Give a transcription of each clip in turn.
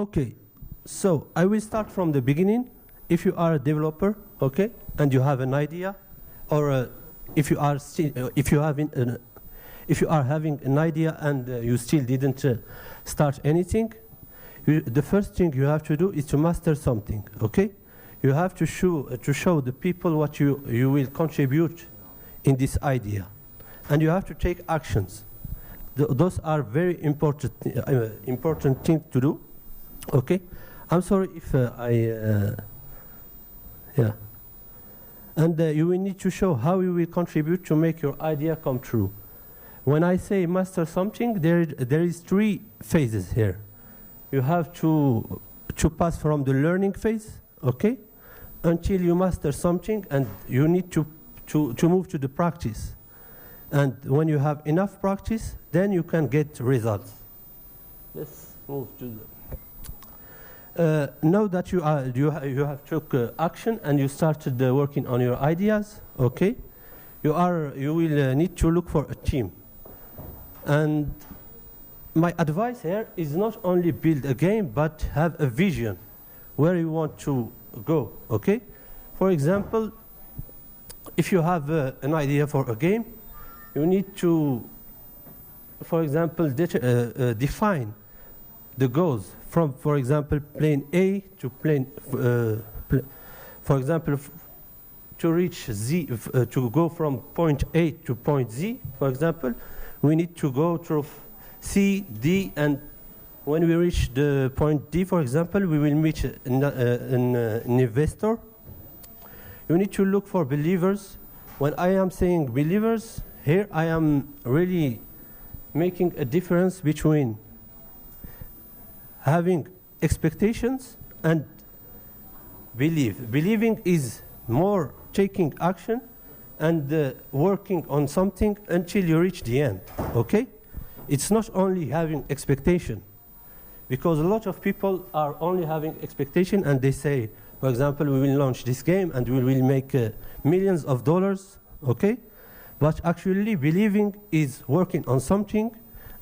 Okay, so I will start from the beginning. If you are a developer, okay, and you have an idea, or if you are having an idea and you still didn't start anything, the first thing you have to do is to master something. Okay, you have to show the people what you will contribute in this idea, and you have to take actions. Those are very important things to do. Okay, I'm sorry if yeah. And you will need to show how you will contribute to make your idea come true. When I say master something, there is 3 phases here. You have to pass from the learning phase, okay, until you master something, and you need to move to the practice. And when you have enough practice, then you can get results. Let's move to the... now that you have took action and you started working on your ideas, okay, you will need to look for a team. And my advice here is not only build a game, but have a vision where you want to go, okay? For example, if you have an idea for a game, you need to, for example, define the goals from, for example, plane A to plane, for example, to reach Z, to go from point A to point Z, for example, we need to go through C, D, and when we reach the point D, for example, we will meet an investor. You need to look for believers. When I am saying believers, here I am really making a difference between having expectations and believing is more taking action and working on something until you reach the end, okay? It's not only having expectation, because a lot of people are only having expectation and they say, for example, we will launch this game and we will make millions of dollars, okay? But actually believing is working on something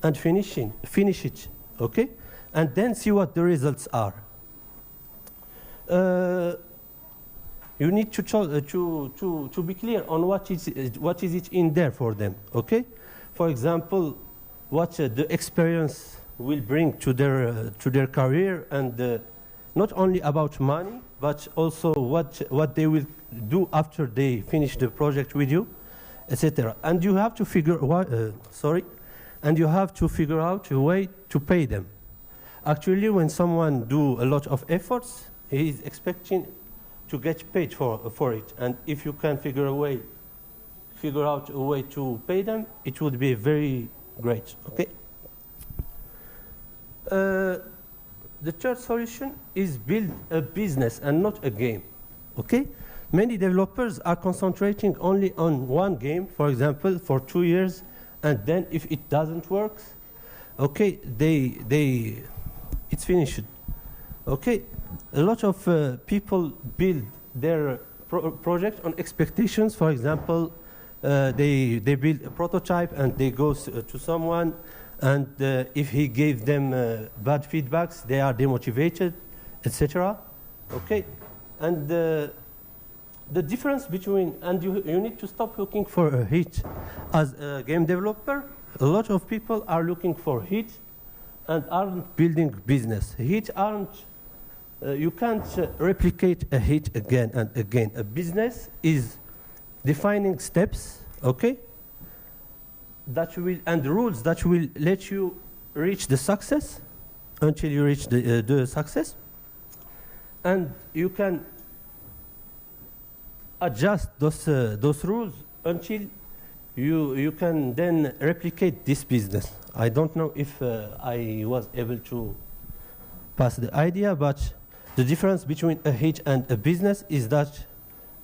and finish it, okay? And then see what the results are. You need to be clear on what is it in there for them, okay? For example, what the experience will bring to their career, and not only about money, but also what they will do after they finish the project with you, etc. And you have to figure out a way to pay them. Actually, when someone do a lot of efforts, he is expecting to get paid for it. And if you can figure out a way to pay them, it would be very great. Okay. The third solution is build a business and not a game. Okay. Many developers are concentrating only on one game, for example, for 2 years, and then if it doesn't work, okay, it's finished. Okay, a lot of people build their project on expectations. For example, they build a prototype and they go to someone, and if he gave them bad feedbacks, they are demotivated, etc. Okay, and the difference between, and you need to stop looking for a hit. As a game developer, a lot of people are looking for hit and aren't building business. Hit aren't, you can't replicate a hit again and again. A business is defining steps, okay, that will, and rules that will let you reach the success until you reach the success. And you can adjust those rules until you can then replicate this business. I don't know if I was able to pass the idea, but the difference between a hit and a business is that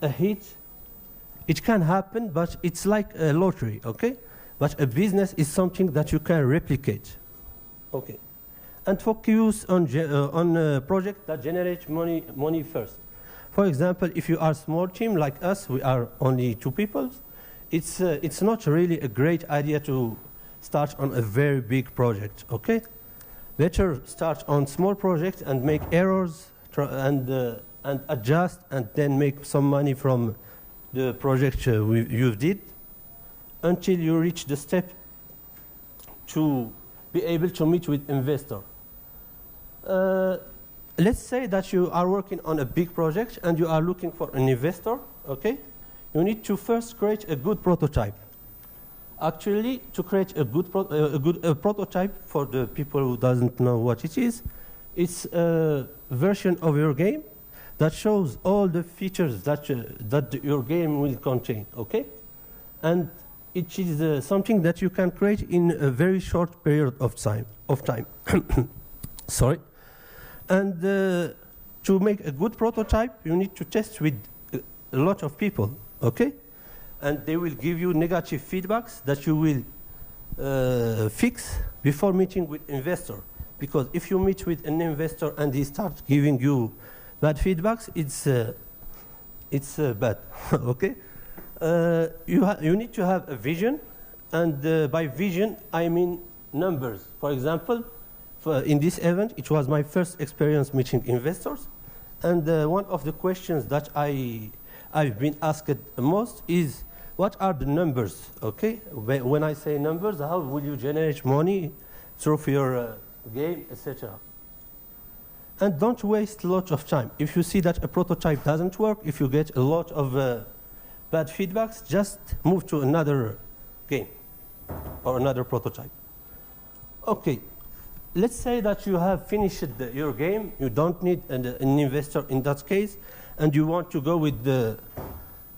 a hit, it can happen, but it's like a lottery, okay? But a business is something that you can replicate, okay? And focus on a project that generates money first. For example, if you are a small team like us, we are only 2 people, it's not really a great idea to start on a very big project, okay? Better start on small projects and make errors and adjust and then make some money from the project you did until you reach the step to be able to meet with investor. Let's say that you are working on a big project and you are looking for an investor, okay? You need to first create a good prototype. Actually, to create a good prototype for the people who doesn't know what it is, it's a version of your game that shows all the features that your game will contain, okay? And it is something that you can create in a very short period of time. Sorry. And to make a good prototype, you need to test with a lot of people, okay? And they will give you negative feedbacks that you will fix before meeting with investor. Because if you meet with an investor and he starts giving you bad feedbacks, it's bad, okay? You need to have a vision, and by vision, I mean numbers. For example, in this event, it was my first experience meeting investors, and one of the questions that I've been asked the most is, what are the numbers, okay? When I say numbers, how will you generate money through your game, etc.? And don't waste a lot of time. If you see that a prototype doesn't work, if you get a lot of bad feedbacks, just move to another game or another prototype. Okay, let's say that you have finished your game, you don't need an investor in that case, and you want to go with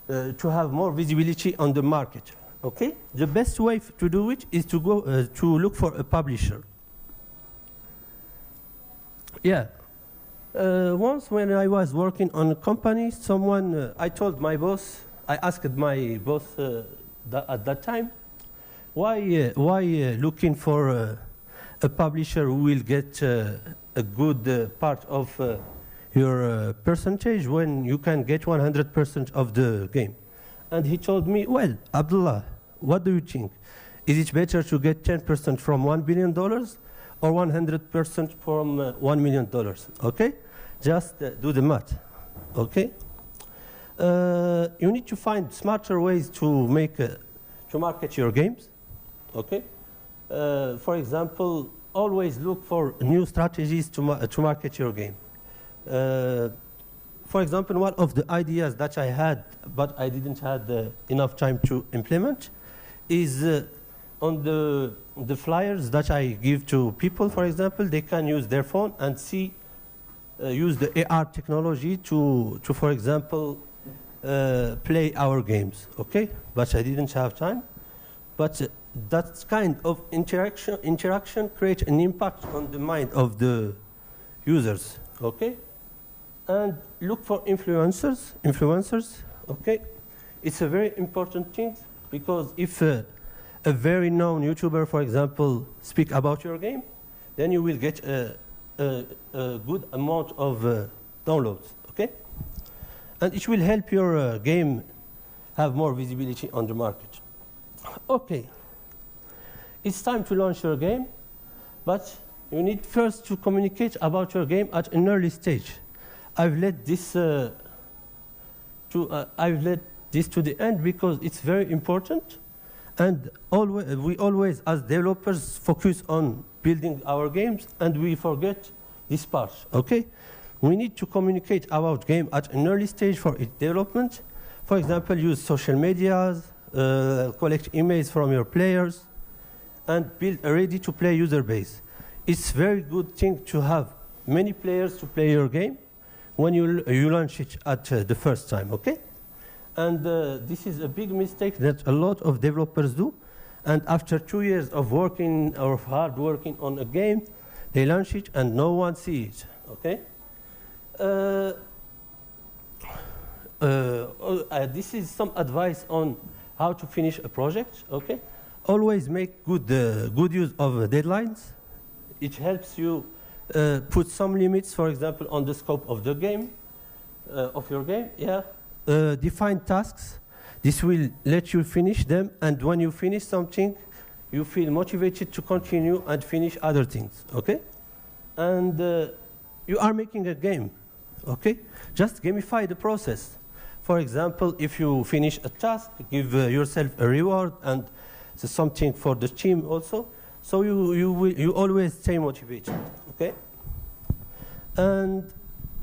to have more visibility on the market, okay? The best way to do it is to go to look for a publisher. Yeah. Once when I was working on a company, I told my boss, I asked my boss at that time, why looking for a publisher who will get a good part of your percentage when you can get 100% of the game? And he told me, well, Abdellah, what do you think? Is it better to get 10% from $1 billion or 100% from $1 million? Okay? Just do the math, okay? You need to find smarter ways to market your games, okay? For example, always look for new strategies to market your game. For example, one of the ideas that I had, but I didn't have enough time to implement, is on the flyers that I give to people, for example, they can use their phone and use the AR technology to for example, play our games, okay? But I didn't have time. But that kind of interaction creates an impact on the mind of the users, okay? And look for influencers, okay? It's a very important thing, because if a very known YouTuber, for example, speak about your game, then you will get a good amount of downloads, okay? And it will help your game have more visibility on the market. Okay, it's time to launch your game, but you need first to communicate about your game at an early stage. I've led this to the end because it's very important, and we always, as developers, focus on building our games, and we forget this part, okay? We need to communicate about game at an early stage for its development. For example, use social medias, collect emails from your players, and build a ready-to-play user base. It's a very good thing to have many players to play your game when you launch it at the first time, okay? And this is a big mistake that a lot of developers do. And after 2 years of working or hard working on a game, they launch it and no one sees it, okay? This is some advice on how to finish a project, okay? Always make good use of deadlines. It helps you put some limits, for example, on the scope of the game, of your game, yeah. Define tasks. This will let you finish them, and when you finish something, you feel motivated to continue and finish other things, okay? and you are making a game, okay? Just gamify the process. For example, if you finish a task, give yourself a reward and something for the team also. So you always stay motivated, okay? And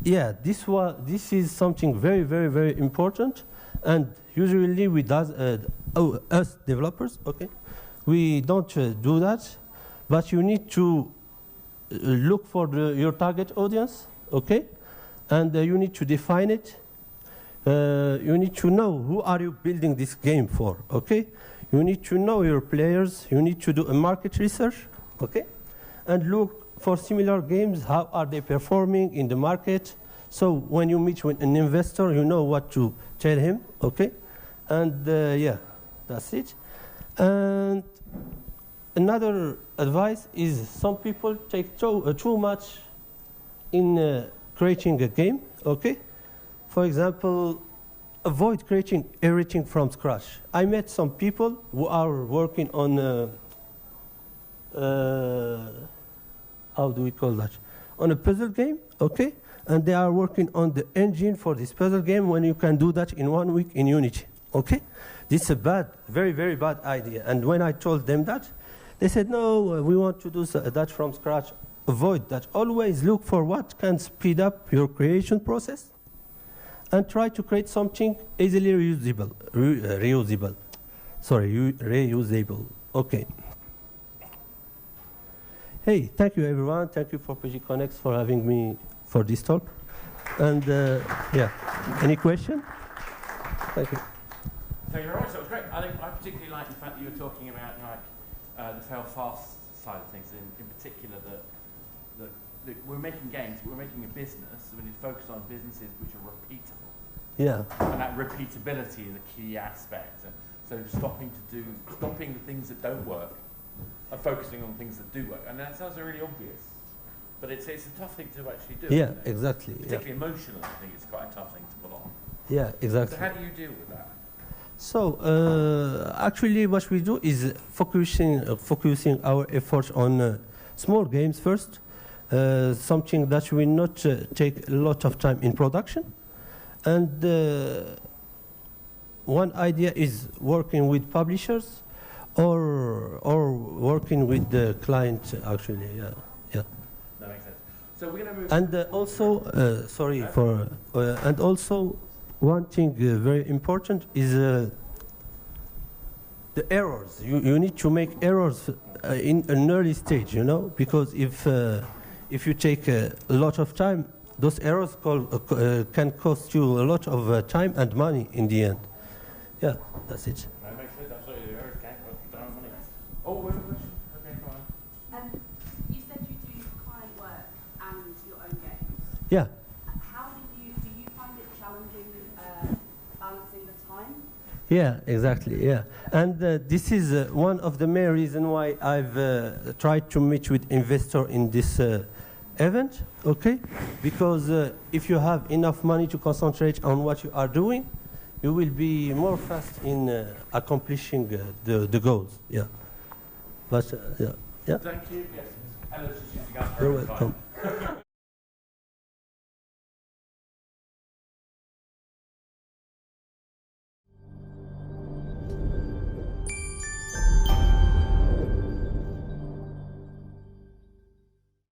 yeah, this is something very, very, very important. And usually we does, us developers, okay, we don't do that. But you need to look for your target audience, okay? And you need to define it. You need to know who are you building this game for, okay? You need to know your players. You need to do a market research, okay? And look for similar games. How are they performing in the market? So when you meet with an investor, you know what to tell him, okay? And yeah, that's it. And another advice is some people take too much in creating a game, okay? For example, avoid creating everything from scratch. I met some people who are working on, how do we call that? On a puzzle game, okay? And they are working on the engine for this puzzle game when you can do that in 1 week in Unity, okay? This is a bad, very, very bad idea. And when I told them that, they said, no, we want to do that from scratch. Avoid that. Always look for what can speed up your creation process and try to create something easily reusable. Reusable. Okay. Hey, thank you, everyone. Thank you for PG Connects for having me for this talk. And yeah, any question? Thank you. Thank you very much. That was great. I particularly like the fact that you were talking about the fail fast side of things, in particular that we're making games, but we're making a business, so we need to focus on businesses which are repeatable. Yeah. And that repeatability is a key aspect. So stopping the things that don't work and focusing on things that do work. And that sounds really obvious, but it's a tough thing to actually do. Yeah, isn't it? exactly. Particularly emotionally, I think it's quite a tough thing to pull off. Yeah, exactly. So how do you deal with that? So actually what we do is focusing our efforts on small games first, something that will not take a lot of time in production. And one idea is working with publishers or working with the client actually, yeah. That makes sense. So we're going to move... And also, sorry for, and also one thing very important is the errors. You need to make errors in an early stage, you know, because if you take a lot of time, those errors can cost you a lot of time and money in the end. Yeah, that's it. That makes sense. Absolutely. Errors can cost time and money. Oh, where's the question? Okay, go on. You said you do client work and your own games. Yeah. How do you find it challenging balancing the time? Yeah, exactly, yeah. And this is one of the main reasons why I've tried to meet with investor in this event, okay? Because if you have enough money to concentrate on what you are doing, you will be more fast in accomplishing the goals, yeah. But, yeah. Thank you. Yes. Ella's just using up You're her welcome. time.